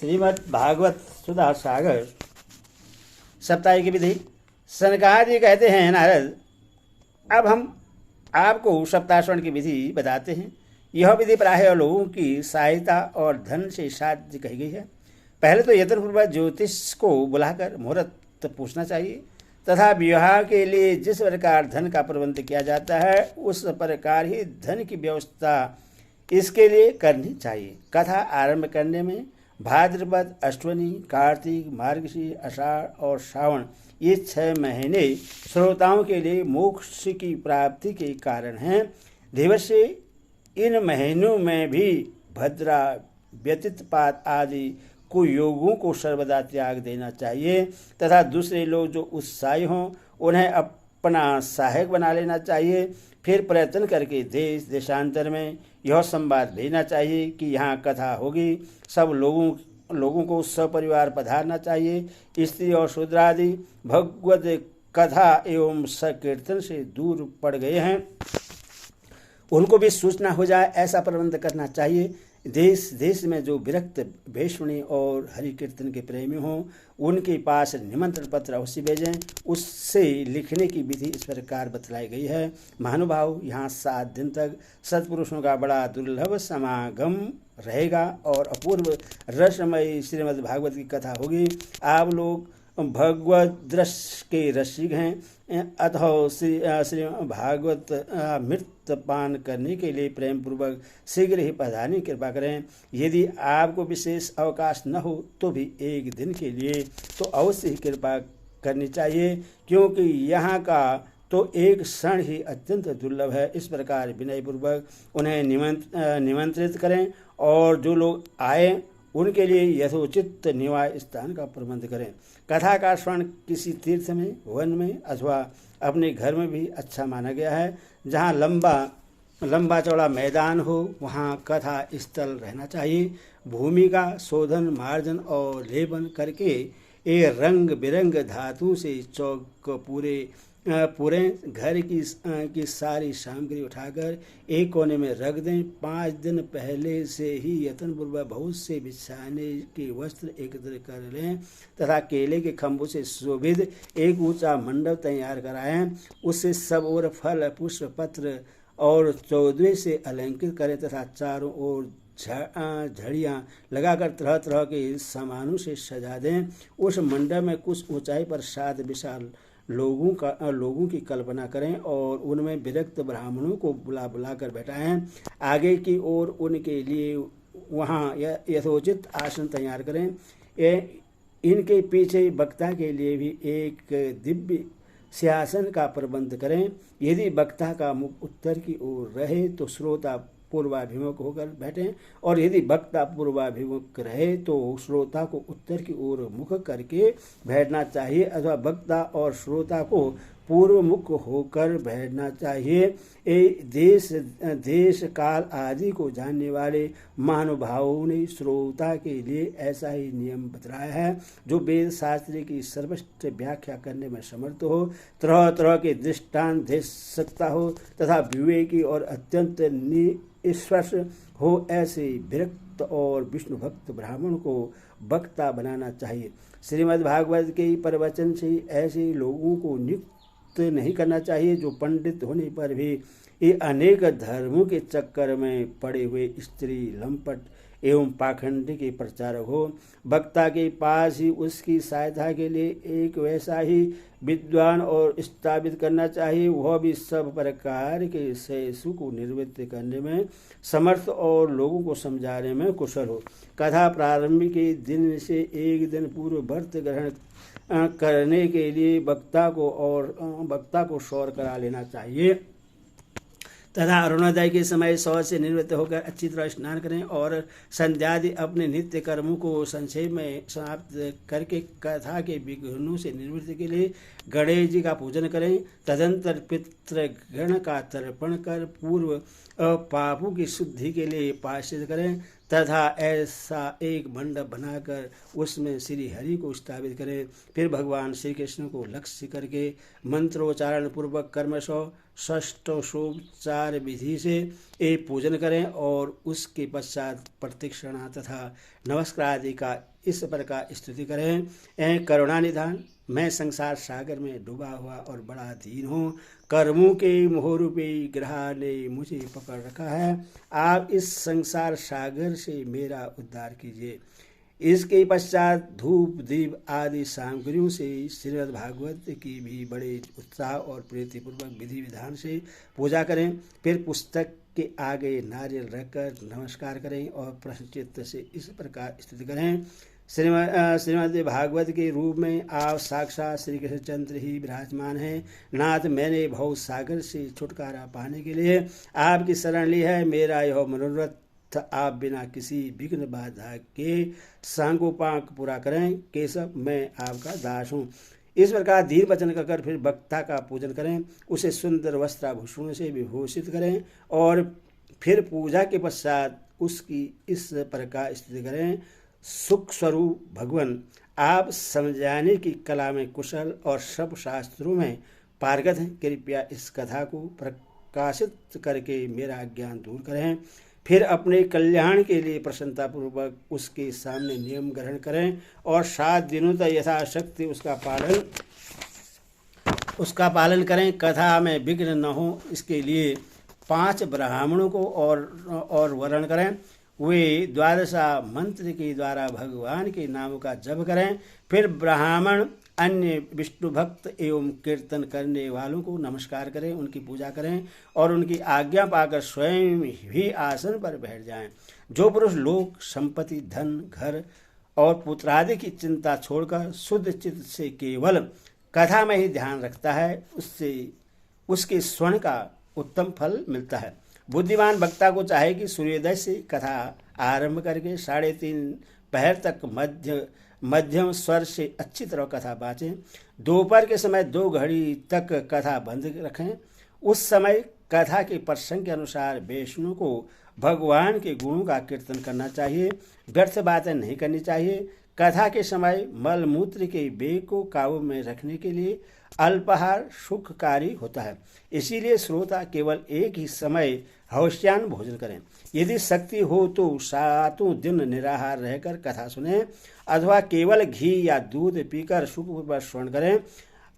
श्रीमद् भागवत सुधा सागर सप्ताह की विधि। सनकादि कहते हैं, नारद अब हम आपको सप्ताश्रण की विधि बताते हैं। यह विधि प्रायः लोगों की सहायता और धन से साध्य कही गई है। पहले तो यत्नपूर्वक ज्योतिष को बुलाकर मुहूर्त पूछना चाहिए तथा विवाह के लिए जिस प्रकार धन का प्रबंध किया जाता है उस प्रकार ही धन की व्यवस्था इसके लिए करनी चाहिए। कथा आरंभ करने में भाद्रपद, अश्विनी, कार्तिक, मार्गशीर, आषाढ़ और श्रावण ये 6 महीने श्रोताओं के लिए मोक्ष की प्राप्ति के कारण हैं। दिवसे इन महीनों में भी भद्रा, व्यतीतपात आदि कुयोगों को सर्वदा त्याग देना चाहिए तथा दूसरे लोग जो उत्साही हों उन्हें अपना सहायक बना लेना चाहिए। फिर प्रयत्न करके देश देशांतर में यह संवाद भेजना चाहिए कि यहाँ कथा होगी। सब लोगों को सपरिवार पधारना चाहिए। स्त्री और शूद्र आदि भगवत कथा एवं संकीर्तन से दूर पड़ गए हैं, उनको भी सूचना हो जाए ऐसा प्रबंध करना चाहिए। देश देश में जो विरक्त भेषणी और हरि कीर्तन के प्रेमी हों उनके पास निमंत्रण पत्र अवश्य भेजें। उससे लिखने की विधि इस प्रकार बतलाई गई है। महानुभाव, यहाँ 7 दिन तक सत्पुरुषों का बड़ा दुर्लभ समागम रहेगा और अपूर्व रसमयी श्रीमद् भागवत की कथा होगी। आप लोग भगवत दृश्य के रसिक हैं अथवा श्री भागवत मृत पान करने के लिए प्रेम पूर्वक शीघ्र ही पधारने की कृपा करें। यदि आपको विशेष अवकाश न हो तो भी एक दिन के लिए तो अवश्य ही कृपा करनी चाहिए, क्योंकि यहाँ का तो एक क्षण ही अत्यंत दुर्लभ है। इस प्रकार विनयपूर्वक उन्हें निमंत्रित करें और जो लोग आए उनके लिए यथोचित निवास स्थान का प्रबंध करें। कथा का श्रवण किसी तीर्थ में, वन में अथवा अपने घर में भी अच्छा माना गया है। जहाँ लंबा चौड़ा मैदान हो वहाँ कथा स्थल रहना चाहिए। भूमि का शोधन, मार्जन और लेपन करके एक रंग बिरंग धातु से चौक पूरे घर की सारी सामग्री उठाकर एक कोने में रख दें। 5 दिन पहले से ही यत्नपूर्वक बहुत से बिछाने के वस्त्र एकत्र कर लें तथा केले के खंभों से शोभित एक ऊंचा मंडप तैयार कराएं। उससे सब ओर फल, पुष्प, पत्र और चौदवे से अलंकृत करें तथा चारों ओर झड़ियाँ लगाकर तरह तरह के सामानों से सजा दें। उस मंडप में कुछ ऊंचाई पर 7 विशाल लोगों की कल्पना करें और उनमें विरक्त ब्राह्मणों को बुला कर बैठाएं। आगे की ओर उनके लिए वहाँ यथोचित आसन तैयार करें। इनके पीछे वक्ता के लिए भी एक दिव्य सिंहासन का प्रबंध करें। यदि वक्ता का मुख उत्तर की ओर रहे तो श्रोता पूर्वाभिमुख होकर बैठें और यदि वक्ता पूर्वाभिमुख रहे तो श्रोता को उत्तर की ओर मुख करके बैठना चाहिए अथवा वक्ता और श्रोता को पूर्व मुख होकर बैठना चाहिए। देश काल आदि को जानने वाले महानुभावों ने श्रोता के लिए ऐसा ही नियम बतलाया है जो वेद शास्त्र की सर्वश्रेष्ठ व्याख्या करने में समर्थ हो, तरह तरह के दृष्टांत दे सकता हो तथा विवेकी और अत्यंत स्पर्श हो। ऐसे विरक्त और विष्णु भक्त ब्राह्मण को वक्ता बनाना चाहिए। श्रीमद् भागवत के प्रवचन से ऐसे लोगों को नियुक्त नहीं करना चाहिए जो पंडित होने पर भी ये अनेक धर्मों के चक्कर में पड़े हुए स्त्री, लंपट एवं पाखंडी के प्रचारक हो। वक्ता के पास ही उसकी सहायता के लिए एक वैसा ही विद्वान और स्थापित करना चाहिए, वह भी सब प्रकार के शेषु को निवृत्त करने में समर्थ और लोगों को समझाने में कुशल हो। कथा प्रारंभ के दिन से एक दिन पूर्व व्रत ग्रहण करने के लिए वक्ता को शौर करा लेना चाहिए तथा अरुणोदय के समय शौच से निवृत्त होकर अच्छी तरह स्नान करें और संध्यादि अपने नित्य कर्मों को संक्षेप में समाप्त करके कथा के विघ्नों से निवृत्ति के लिए गणेश जी का पूजन करें। तदंतर पितृगण का तर्पण कर पूर्व पापों की शुद्धि के लिए प्रायश्चित करें तथा ऐसा एक मंडप बनाकर उसमें श्री हरि को स्थापित करें। फिर भगवान श्री कृष्ण को लक्ष्य करके मंत्रोच्चारण पूर्वक कर्मशः षष्ठोपचार विधि से एक पूजन करें और उसके पश्चात प्रदक्षिणा तथा नमस्कार आदि का इस प्रकार स्तुति करें। ऐ करुणानिधान, मैं संसार सागर में डूबा हुआ और बड़ा दीन हूँ। कर्मों के मोहरूपी ग्रह ने मुझे पकड़ रखा है। आप इस संसार सागर से मेरा उद्धार कीजिए। इसके पश्चात धूप दीप आदि सामग्रियों से श्रीमद् भागवत की भी बड़े उत्साह और प्रीतिपूर्वक विधि विधान से पूजा करें। फिर पुस्तक के आगे नारियल रखकर नमस्कार करें और प्रसन्नचित्त से इस प्रकार स्तुति करें। श्रीमद् भागवत के रूप में आप साक्षात श्री कृष्णचंद्र ही विराजमान हैं। नाथ, मैंने भव सागर से छुटकारा पाने के लिए आपकी शरण ली है। मेरा यह मनोरथ आप बिना किसी विघ्न बाधा के सांगोपांग पूरा करें। केशव, मैं आपका दास हूँ। इस प्रकार धीर वचन कर फिर वक्ता का पूजन करें, उसे सुंदर वस्त्राभूषणों से विभूषित करें और फिर पूजा के पश्चात उसकी इस प्रकार स्तुति करें। सुख स्वरूप भगवान, आप समझाने की कला में कुशल और सब शास्त्रों में पारंगत हैं। कृपया इस कथा को प्रकाशित करके मेरा अज्ञान दूर करें। फिर अपने कल्याण के लिए प्रसन्नतापूर्वक उसके सामने नियम ग्रहण करें और 7 दिनों तक यथाशक्ति उसका पालन करें। कथा में विघ्न न हो इसके लिए 5 ब्राह्मणों को और वर्ण करें। वे 12 मंत्र के द्वारा भगवान के नाम का जप करें। फिर ब्राह्मण अन्य विष्णु भक्त एवं कीर्तन करने वालों को नमस्कार करें, उनकी पूजा करें और उनकी आज्ञा पाकर स्वयं भी आसन पर बैठ जाएं। जो पुरुष लोक संपत्ति, धन, घर और पुत्रादि की चिंता छोड़कर शुद्ध चित्त से केवल कथा में ही ध्यान रखता है, उसके स्वर्ण का उत्तम फल मिलता है। बुद्धिमान वक्ता को चाहे कि सूर्योदय से कथा आरंभ करके 3:30 पहर तक मध्यम स्वर से अच्छी तरह कथा बाँचें। दोपहर के समय 2 घड़ी तक कथा बंद रखें। उस समय कथा के प्रसंग के अनुसार वैष्णव को भगवान के गुणों का कीर्तन करना चाहिए। व्यर्थ बातें नहीं करनी चाहिए। कथा के समय मल मूत्र के वेग को काबू में रखने के लिए अल्पाहार सुखकारी होता है। इसीलिए श्रोता केवल एक ही समय हवश्यान भोजन करें। यदि शक्ति हो तो 7 दिन निराहार रहकर कथा सुनें अथवा केवल घी या दूध पीकर सुखपूर्वक श्रवण करें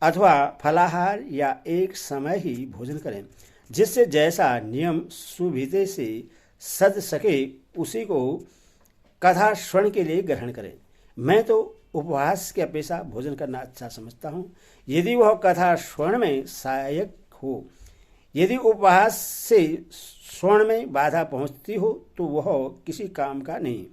अथवा फलाहार या एक समय ही भोजन करें। जिससे जैसा नियम सुविधि से सद सके उसी को कथा श्रवण के लिए ग्रहण करें। मैं तो उपवास की अपेक्षा भोजन करना अच्छा समझता हूँ, यदि वह कथा श्रवण में सहायक हो। यदि उपवास से श्रवण में बाधा पहुँचती हो तो वह किसी काम का नहीं।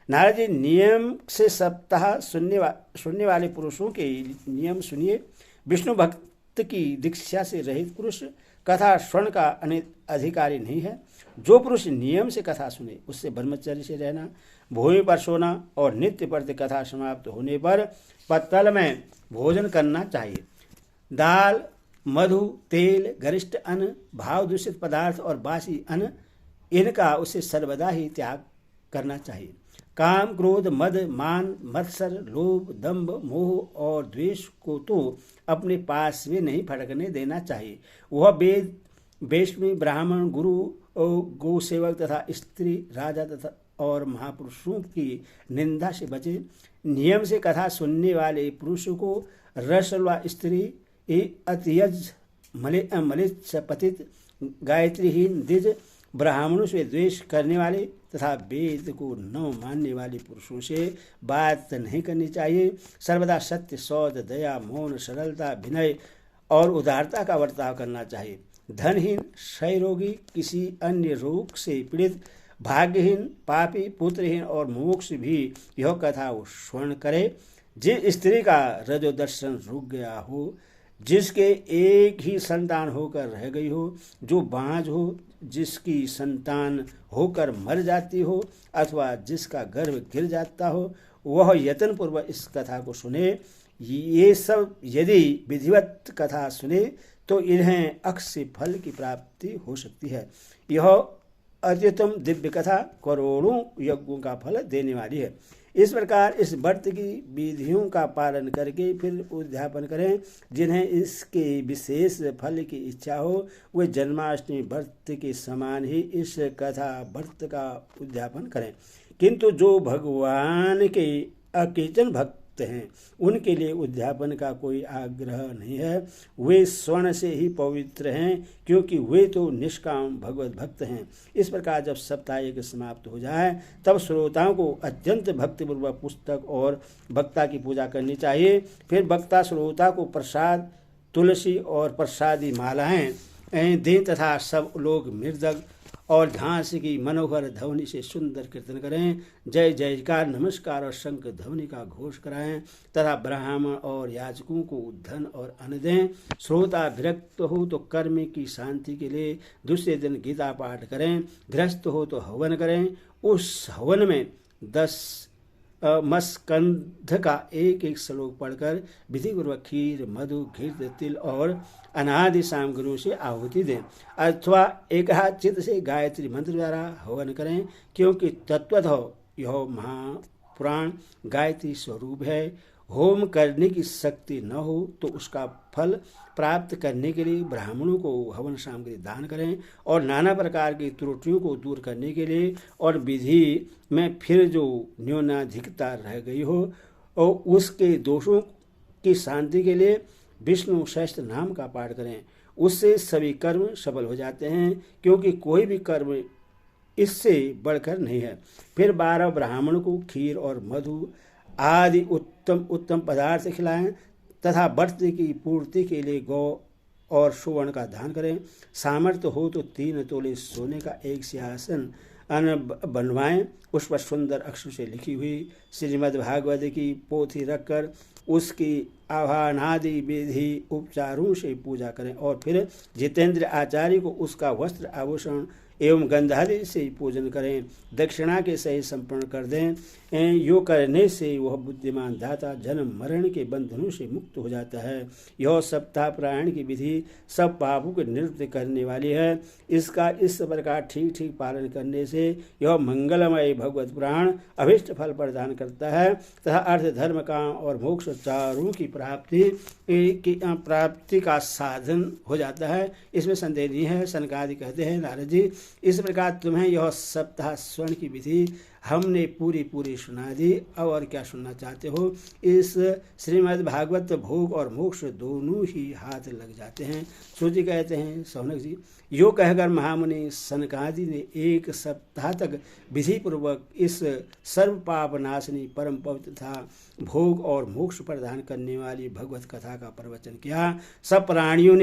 नारद जी, नियम से सप्ताह सुनने वाले पुरुषों के नियम सुनिए। विष्णु भक्त की दीक्षा से रहित पुरुष कथा श्रवण का अधिकारी नहीं है। जो पुरुष नियम से कथा सुने उससे ब्रह्मचर्य से रहना, भूमि पर सोना और नित्य प्रति कथा समाप्त होने पर पत्तल में भोजन करना चाहिए। दाल, मधु, तेल, गरिष्ठ अन्न, भाव दूषित पदार्थ और बासी अन्न, इनका उसे सर्वदा ही त्याग करना चाहिए। काम, क्रोध, मद, मान, मत्सर, लोभ, दंभ, मोह और द्वेष को तो अपने पास में नहीं फटकने देना चाहिए। वह वेद, वैष्णव, ब्राह्मण, गुरु, गौ सेवक तथा स्त्री, राजा तथा और महापुरुषों की निंदा से बचे। नियम से कथा सुनने वाले पुरुष को रसलवा स्त्री, अतियज, मलिच्छ, पतित, गायत्रीहीन, द्विज, ब्राह्मणों से द्वेष करने वाले तथा वेद को न मानने वाले पुरुषों से बात नहीं करनी चाहिए। सर्वदा सत्य, सौद, दया, मौन, सरलता, विनय और उदारता का बर्ताव करना चाहिए। धनहीन, क्षय रोगी, किसी अन्य रोग से पीड़ित, भाग्यहीन, पापी, पुत्रहीन और मोक्ष भी यह कथा श्रवण करे। जिस स्त्री का रजोदर्शन रुक गया हो, जिसके एक ही संतान होकर रह गई हो, जो बांझ हो, जिसकी संतान होकर मर जाती हो अथवा जिसका गर्भ गिर जाता हो, वह यत्न पूर्वक इस कथा को सुने। ये सब यदि विधिवत कथा सुने तो इन्हें अक्षय फल की प्राप्ति हो सकती है। यह अत्युत्तम दिव्य कथा करोड़ों यज्ञों का फल देने वाली है। इस प्रकार इस व्रत की विधियों का पालन करके फिर उद्यापन करें। जिन्हें इसके विशेष फल की इच्छा हो वे जन्माष्टमी व्रत के समान ही इस कथा व्रत का उद्यापन करें। किंतु जो भगवान के अकिंचन भक्त हैं उनके लिए उद्यापन का कोई आग्रह नहीं है। वे स्वर्ण से ही पवित्र हैं क्योंकि वे तो निष्काम भगवत भक्त हैं। इस प्रकार जब सप्ताह एक समाप्त हो जाए तब श्रोताओं को अत्यंत भक्तिपूर्वक पुस्तक और वक्ता की पूजा करनी चाहिए। फिर वक्ता श्रोता को प्रसाद, तुलसी और प्रसादी मालाएं दें तथा सब लोग मृदंग और झांसी की मनोहर ध्वनि से सुंदर कीर्तन करें। जय जयकार, नमस्कार और शंख ध्वनि का घोष कराएं तथा ब्राह्मण और याजकों को धन और अन्न दें। श्रोता विरक्त हो तो कर्म की शांति के लिए दूसरे दिन गीता पाठ करें। गृहस्थ हो तो हवन करें। उस हवन में 10 मस्कंध का एक एक श्लोक पढ़कर विधिपूर्वक खीर, मधु, घृत, तिल और अनादि सामग्रियों से आहुति दें अथवा एकाचित से गायत्री मंत्र द्वारा हवन करें, क्योंकि तत्वतः यह महापुराण गायत्री स्वरूप है। होम करने की शक्ति न हो तो उसका फल प्राप्त करने के लिए ब्राह्मणों को हवन सामग्री दान करें और नाना प्रकार की त्रुटियों को दूर करने के लिए और विधि में फिर जो न्यूनाधिकता रह गई हो और उसके दोषों की शांति के लिए विष्णु सहस्त्र नाम का पाठ करें। उससे सभी कर्म सफल हो जाते हैं, क्योंकि कोई भी कर्म इससे बढ़कर नहीं है। फिर 12 ब्राह्मण को खीर और मधु आदि उत्तम उत्तम पदार्थ खिलाएं तथा व्रत की पूर्ति के लिए गौ और सुवर्ण का दान करें। सामर्थ्य हो तो 3 तोले सोने का एक सिंहासन बनवाएं। उस पर सुंदर अक्षर से लिखी हुई श्रीमद् भागवत की पोथी रखकर उसकी आह्वानादि विधि उपचारों से पूजा करें और फिर जितेंद्र आचार्य को उसका वस्त्र आभूषण एवं गंधादि से पूजन करें। दक्षिणा के सहित संपन्न कर दें। यो करने से वह बुद्धिमान दाता जन्म मरण के बंधनों से मुक्त हो जाता है। यह सप्ताह प्रायण की विधि सब पापों को निवृत्त करने वाली है। इसका इस प्रकार ठीक ठीक पालन करने से यह मंगलमय भगवत पुराण अभिष्ट फल प्रदान करता है तथा अर्थ, धर्म, काम और मोक्ष चारों की प्राप्ति का साधन हो जाता है। इसमें संदेह नहीं है। सनकादि कहते हैं, नारद जी, इस प्रकार तुम्हें यह सप्ताह स्वर्ण की विधि हमने पूरी सुना दी। अब और क्या सुनना चाहते हो? इस श्रीमद् भागवत भोग और मोक्ष दोनों ही हाथ लग जाते हैं। सूजी कहते हैं, सौनक जी, यो कहकर महामुनि सनकादि ने 1 सप्ताह तक विधि पूर्वक इस सर्व पाप नाशनी परम पवित्र तथा भोग और मोक्ष प्रदान करने वाली भगवत कथा का प्रवचन किया। सब प्राणियों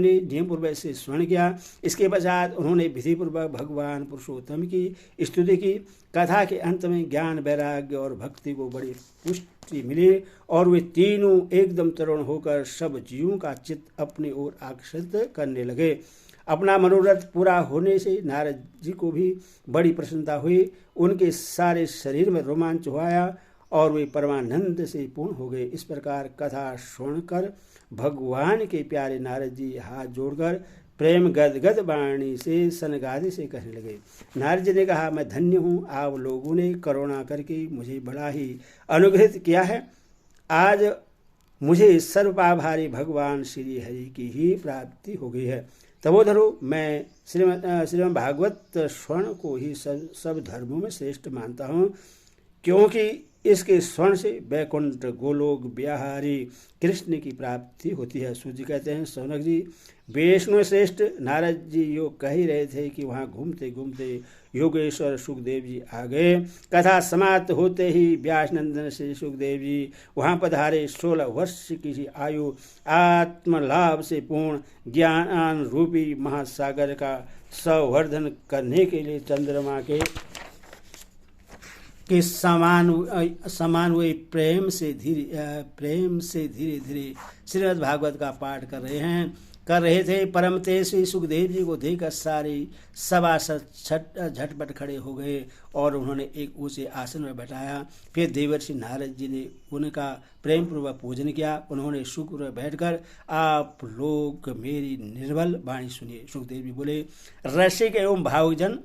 ने नियम पूर्वक से स्मरण किया। इसके पश्चात उन्होंने विधि पूर्वक भगवान पुरुषोत्तम की स्तुति की। कथा के अंत में ज्ञान, वैराग्य और भक्ति को बड़ी पुष्टि मिली और वे तीनों एकदम तरुण होकर सब जीवों का चित्त अपनी ओर आकर्षित करने लगे। अपना मनोरथ पूरा होने से नारद जी को भी बड़ी प्रसन्नता हुई। उनके सारे शरीर में रोमांच हुआ और वे परमानंद से पूर्ण हो गए। इस प्रकार कथा सुनकर भगवान के प्यारे नारद जी हाथ जोड़कर प्रेम गदगद वाणी से सनकादि से कहने लगे। नारद जी ने कहा, मैं धन्य हूँ, आप लोगों ने करुणा करके मुझे बड़ा ही अनुग्रहित किया है। आज मुझे सर्वपाभारी भगवान श्री हरि की ही प्राप्ति हो गई है। तबोधरो, मैं श्रीमद् भागवत स्वर्ण को ही सब धर्मों में श्रेष्ठ मानता हूँ, क्योंकि इसके स्वर्ण से वैकुंठ गोलोक बिहारी कृष्ण की प्राप्ति होती है। सूजी कहते हैं, सौनक जी, वैष्णव श्रेष्ठ नारद जी यो कह ही रहे थे कि वहाँ घूमते घूमते योगेश्वर सुखदेव जी आ गए। कथा समाप्त होते ही व्यासनंदन से सुखदेव जी वहाँ पधारे। 16 वर्ष की आयु आत्मलाभ से पूर्ण ज्ञान रूपी महासागर का संवर्धन करने के लिए चंद्रमा के समान वे प्रेम से धीरे धीरे श्रीमद् भागवत का पाठ कर रहे हैं। कर रहे थे। परम तेजस्वी सुखदेव जी को देखकर सारी सभासद झटपट खड़े हो गए और उन्होंने एक ऊंचे आसन में बैठाया। फिर देवर्षि नारद जी ने उनका प्रेम पूर्वक पूजन किया। उन्होंने शुक्र बैठकर आप लोग मेरी निर्बल वाणी सुनिए। सुखदेव जी बोले, रसिक एवं भावजन,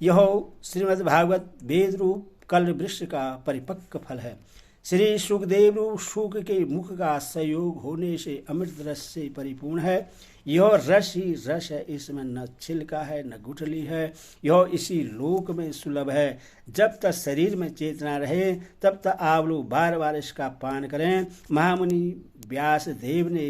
यह श्रीमद् भागवत वेद रूप कल्प वृक्ष का परिपक्व फल है। श्री सुखदेव शुक के मुख का संयोग होने से अमृत रस से परिपूर्ण है। यह रस ही रस है, इसमें न छिलका है न गुठली है। यह इसी लोक में सुलभ है। जब तक शरीर में चेतना रहे तब तक आप लोग बार बार इसका पान करें। महामुनि व्यास देव ने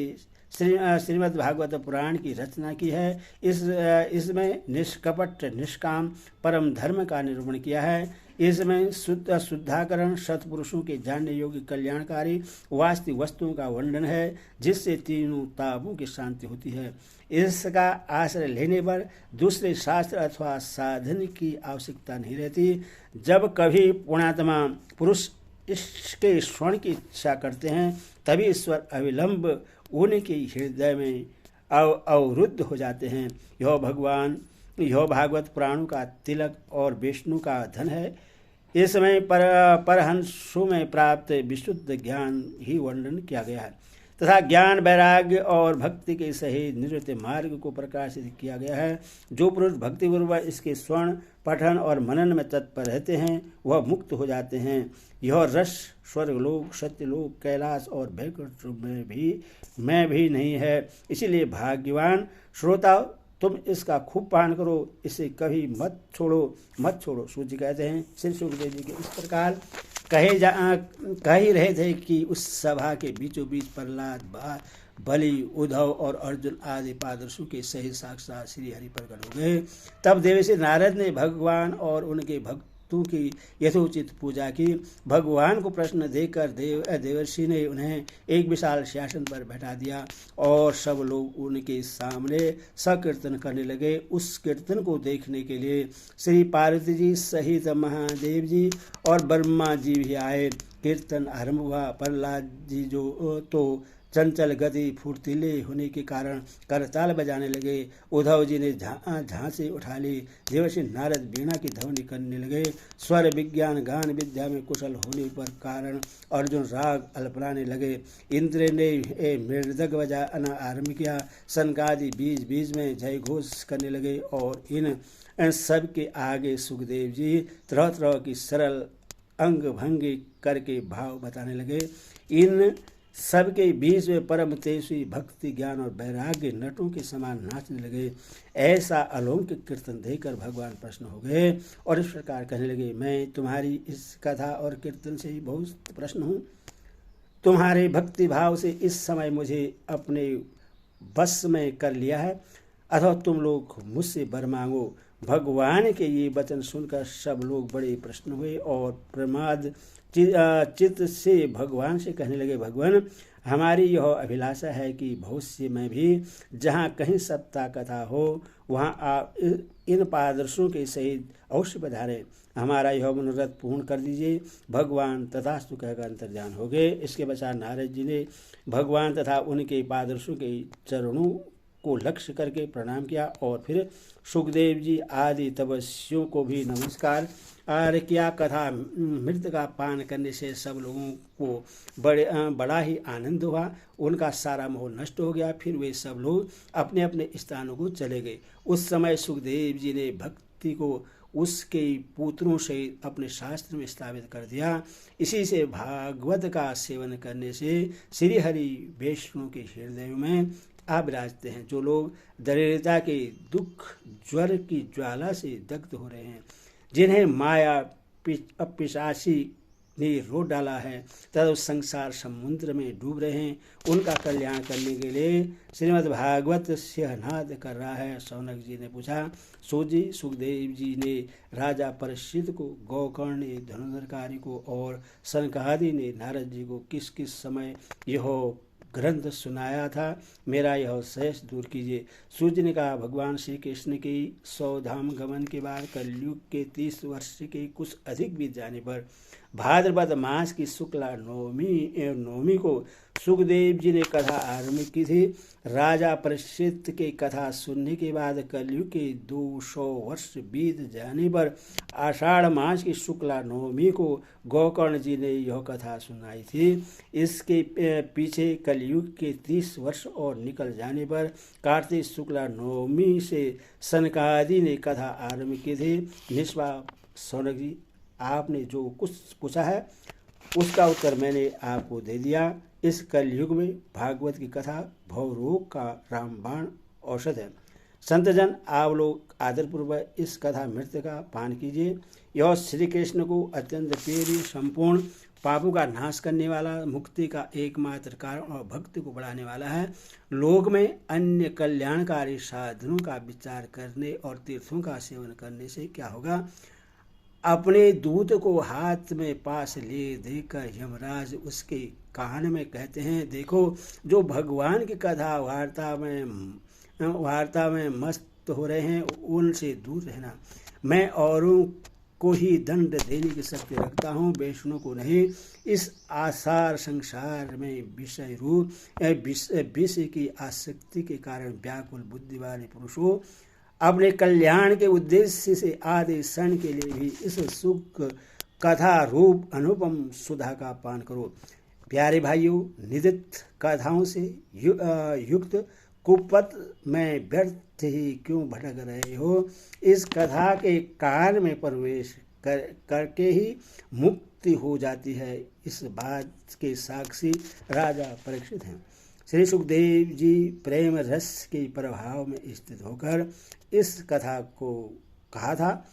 श्रीमद् भागवत पुराण की रचना की है। इसमें निष्कपट निष्काम परम धर्म का निरूपण किया है। इसमें शुद्धाकरण सत्पुरुषों के जानने योग्य कल्याणकारी वास्तविक वस्तुओं का वर्णन है, जिससे तीनों तापों की शांति होती है। इसका आश्रय लेने पर दूसरे शास्त्र अथवा साधन की आवश्यकता नहीं रहती। जब कभी पुण्यात्मा पुरुष इसके स्वर्ण की इच्छा करते हैं तभी ईश्वर अविलंब उनके हृदय में अवरुद्ध हो जाते हैं। यह भागवत पुराणों का तिलक और विष्णु का धन है। इसमें परहंसों में प्राप्त विशुद्ध ज्ञान ही वर्णन किया गया है तथा ज्ञान वैराग्य और भक्ति के सही निवृत्ति मार्ग को प्रकाशित किया गया है। जो पुरुष भक्तिपूर्वक इसके स्वर्ण पठन और मनन में तत्पर रहते हैं वह मुक्त हो जाते हैं। यह रस स्वर्गलोक सत्यलोक कैलाश और वैकुंठ में भी नहीं है। इसीलिए भाग्यवान श्रोता तुम इसका खूब पान करो, इसे कभी मत छोड़ो। सूर्य कहते हैं श्री सुखदेव जी के इस प्रकार कह ही रहे थे कि उस सभा के बीचों बीच प्रहलाद बलि उद्धव और अर्जुन आदि पादर्शों के सही साक्षात श्री हरि प्रकट हो गए। तब देवर्षि नारद ने भगवान और उनके भक्तों की यथोचित पूजा की। भगवान को प्रश्न देकर देवर्षि ने उन्हें एक विशाल शासन पर बैठा दिया और सब लोग उनके सामने सकीर्तन करने लगे। उस कीर्तन को देखने के लिए श्री पार्वती जी सहित महादेव जी और ब्रह्मा जी भी आए। कीर्तन आरंभ हुआ। प्रहलाद जी जो तो चंचल गति फुर्तीले होने के कारण करताल बजाने लगे। उद्धव जी ने झांसे उठा ली। देवर्षि नारद वीणा की ध्वनि करने लगे। स्वर विज्ञान गान विद्या में कुशल होने पर कारण अर्जुन राग अल्पनाने लगे। इंद्र ने मृदंग बजाना आरंभ किया। सनकादि बीच बीच में जय घोष करने लगे और इन सब के आगे सुखदेव जी तरह तरह की सरल अंग भंगी करके भाव बताने लगे। इन सबके बीच में परम तेजस्वी भक्ति ज्ञान और वैराग्य नटों के समान नाचने लगे। ऐसा अलौकिक कीर्तन देखकर भगवान प्रसन्न हो गए और इस प्रकार कहने लगे, मैं तुम्हारी इस कथा और कीर्तन से ही बहुत प्रसन्न हूँ। तुम्हारे भक्ति भाव से इस समय मुझे अपने बस में कर लिया है। अथवा तुम लोग मुझसे वर मांगो। भगवान के ये वचन सुनकर सब लोग बड़े प्रसन्न हुए और प्रमाद चित्त से भगवान से कहने लगे, भगवान हमारी यह अभिलाषा है कि भविष्य में भी जहाँ कहीं सप्ताह कथा हो वहाँ आप इन पादर्शों के सहित अवश्य पधारें। हमारा यह मनोरथ पूर्ण कर दीजिए। भगवान तथास्तु कहकर अंतर्ध्यान हो गए। इसके पश्चात नारद जी ने भगवान तथा उनके पादर्शों के चरणों को लक्ष्य करके प्रणाम किया और फिर सुखदेव जी आदि तपस्वियों को भी नमस्कार किया। कथा मृत का पान करने से सब लोगों को बड़ा ही आनंद हुआ। उनका सारा मोह नष्ट हो गया। फिर वे सब लोग अपने अपने स्थानों को चले गए। उस समय सुखदेव जी ने भक्ति को उसके पुत्रों से अपने शास्त्र में स्थापित कर दिया। इसी से भागवत का सेवन करने से श्री हरि वैष्णव के हृदय में आप विराजते हैं। जो लोग दरिद्रता के दुख ज्वर की ज्वाला से दग्ध हो रहे हैं, जिन्हें माया पिशाची ने रो डाला है तथा संसार समुद्र में डूब रहे हैं, उनका कल्याण करने के लिए श्रीमद् भागवत सिंहनाद कर रहा है। शौनक जी ने पूछा, सूजी सुखदेव जी ने राजा परीक्षित को, गौकर्ण ने धनुर्धरकारी को और सनकादि ने नारद जी को किस किस समय यह ग्रंथ सुनाया था, मेरा यह शेष दूर कीजिए। सूर्य ने कहा, भगवान श्री कृष्ण के 100 धाम गमन के बाद कलयुग के 30 वर्ष के कुछ अधिक बीत जाने पर भाद्रपद मास की शुक्ला नवमी को सुखदेव जी ने कथा आरंभ की थी। राजा परीक्षित के कथा सुनने के बाद कलयुग के 200 वर्ष बीत जाने पर आषाढ़ मास की शुक्ला नवमी को गोकर्ण जी ने यह कथा सुनाई थी। इसके पीछे कलयुग के 30 वर्ष और निकल जाने पर कार्तिक शुक्ला नवमी से सनकादि ने कथा आरंभ की थी। निष्पाप सौनक जी, आपने जो कुछ पूछा है उसका उत्तर मैंने आपको दे दिया। इस कलयुग में भागवत की कथा भवरोग का रामबाण औषध है। संतजन, आप लोग आदरपूर्वक इस कथा मृत्यु का पान कीजिए। यह श्री कृष्ण को अत्यंत प्रिय, संपूर्ण पापों का नाश करने वाला, मुक्ति का एकमात्र कारण और भक्ति को बढ़ाने वाला है। लोक में अन्य कल्याणकारी साधनों का विचार करने और तीर्थों का सेवन करने से क्या होगा? अपने दूत को हाथ में पास ले देकर यमराज उसके कान में कहते हैं, देखो, जो भगवान की कथा वार्ता में मस्त हो रहे हैं उनसे दूर रहना। मैं औरों को ही दंड देने की शक्ति रखता हूँ, वैष्णव को नहीं। इस आसार संसार में विषय रूप विषय की आसक्ति के कारण व्याकुल बुद्धि वाले पुरुषों, अपने कल्याण के उद्देश्य से आधे क्षण के लिए भी इस सुख कथा रूप अनुपम सुधा का पान करो। प्यारे भाइयों, निदित कथाओं से युक्त कुपथ में व्यर्थ ही क्यों भटक रहे हो? इस कथा के कान में प्रवेश करके ही मुक्ति हो जाती है। इस बात के साक्षी राजा परीक्षित हैं। श्री सुखदेव जी प्रेम रस के प्रभाव में स्थित होकर इस कथा को कहा था।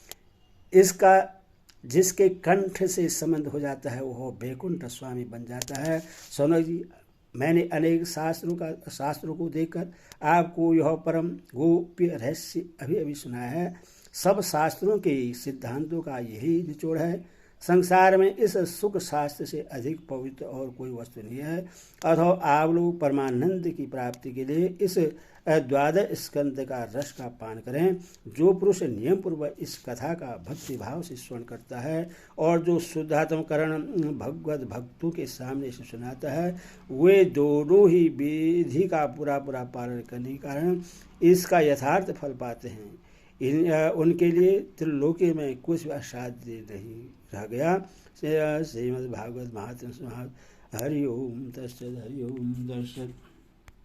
इसका जिसके कंठ से संबंध हो जाता है वह वैकुंठ स्वामी बन जाता है। सौनक जी, मैंने अनेक शास्त्रों को देखकर आपको यह परम गोप्य रहस्य अभी सुनाया है। सब शास्त्रों के सिद्धांतों का यही निचोड़ है। संसार में इस सुख शास्त्र से अधिक पवित्र और कोई वस्तु नहीं है। अथवा आप लोग परमानंद की प्राप्ति के लिए इस द्वादश स्कंद का रस का पान करें। जो पुरुष नियम पूर्वक इस कथा का भक्ति भाव से श्रवण करता है और जो शुद्धात्मकरण भगवत भक्तों के सामने से सुनाता है, वे दोनों ही विधि का पूरा पालन करने के कारण इसका यथार्थ फल पाते हैं। उनके लिए त्रिलोकी में कुछ भी असाध्य नहीं रह गया। श्रीमद् भागवत महात्म्य हरि ओम तत्सत्। हरि ओम तत्सत्।